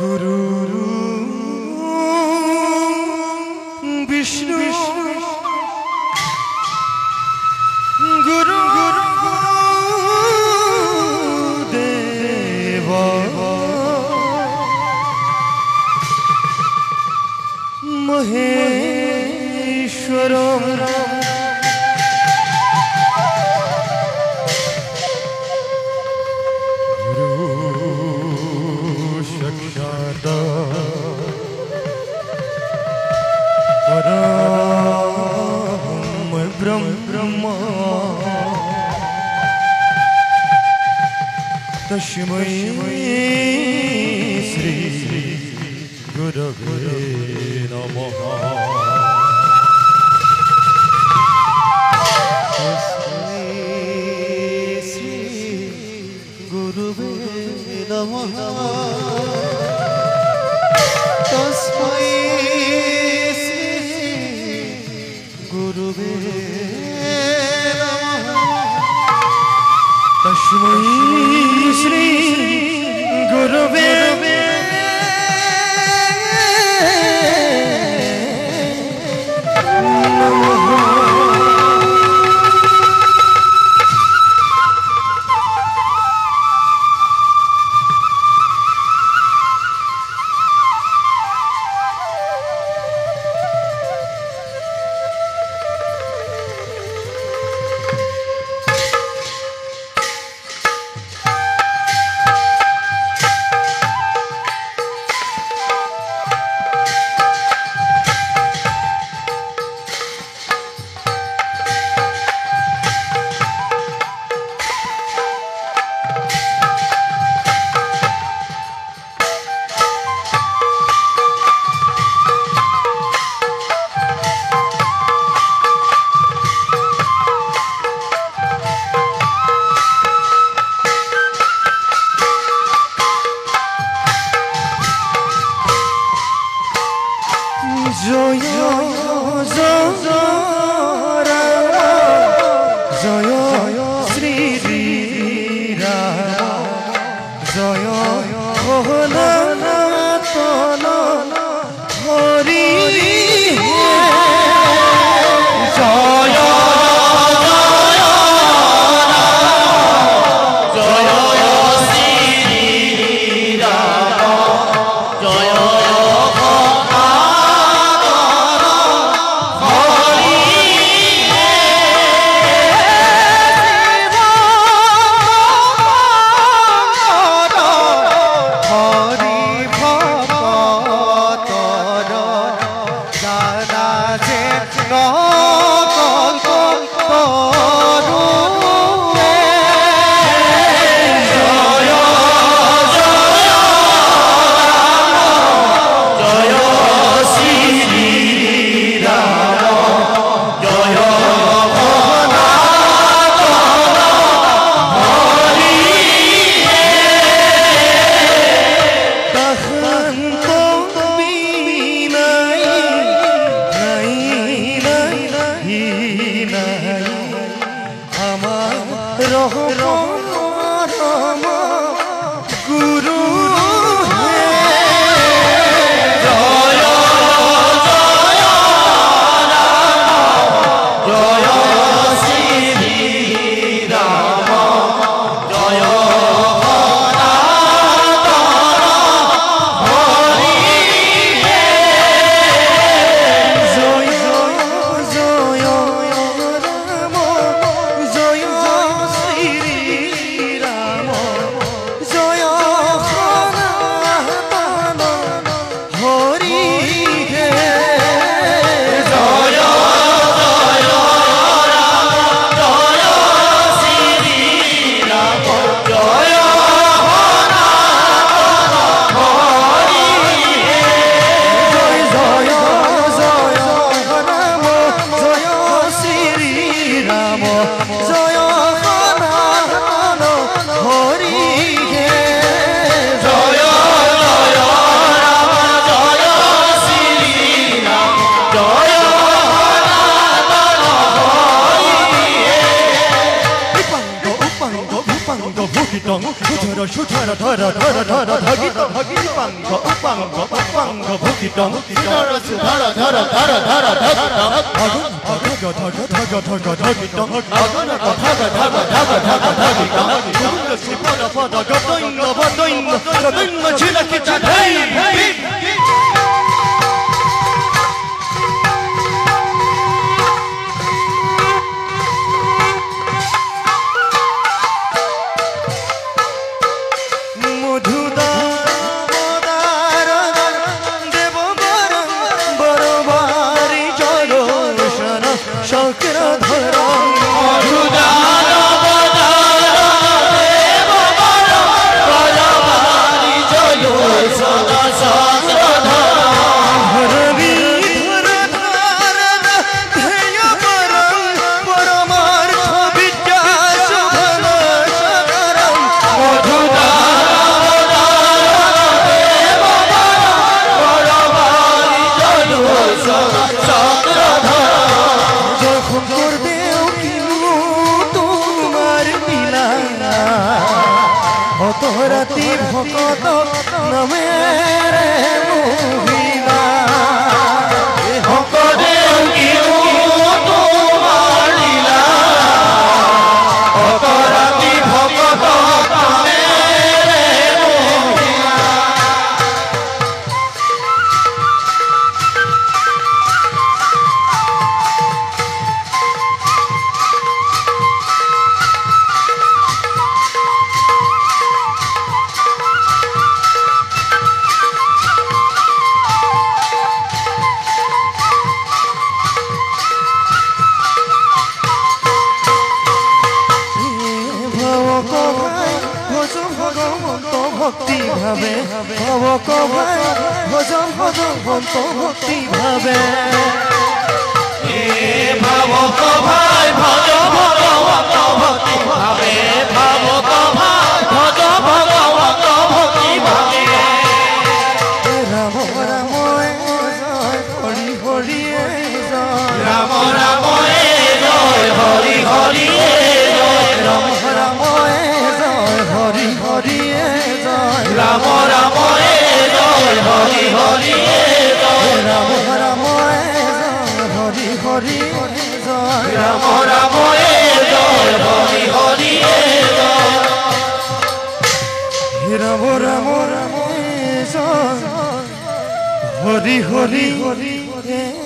गुरु विष्णु गुरु देव महेश्वर ब्रह्म तस्मै श्री गुरवे नमः। तस्मै श्री गुरवे नमः। तस्मै तस्मै श्री गुरवे जय जय जय श्री राम जय सनातन हरि जय गुरु উপাঙ্গ উপাঙ্গ উপাঙ্গ ভূষিতং ধর ধর ধর ধর ধর ধর অগণ অগণ ধগ ধগ ধগ ধগিতং অগণ কথা কথা কথা কথা কথা গোবিন্দ শ্রী পদ পদ গতৈন্য বদৈন্য গতৈন্য ছিলকিত ধৈ রাতি ভকত নমেরে মোহিনা ভকতে কিউ তোমার লীলা অত রাতি ভকত মেরে মোহিনা ভক্তি ভাবে ভবক ভাই ভজন ভগবন্ত ভক্তি ভাবে ভাবক ভাই ভজ ভগবত ভক্তি ভাবে ভাবক ভাই ভজ ভগবত ভক্তি ভাবে রাম রাম জয় হরি হরি জয় রাম রাম জয় হরি হরি রাম রাম জয় হরি হরি জয় রাম রাম জয় হরি হরি রাম রাম হরি হরি জয় রাম রাম জয় হরি হরি রাম রাম রাম জয় হরি হরি হরি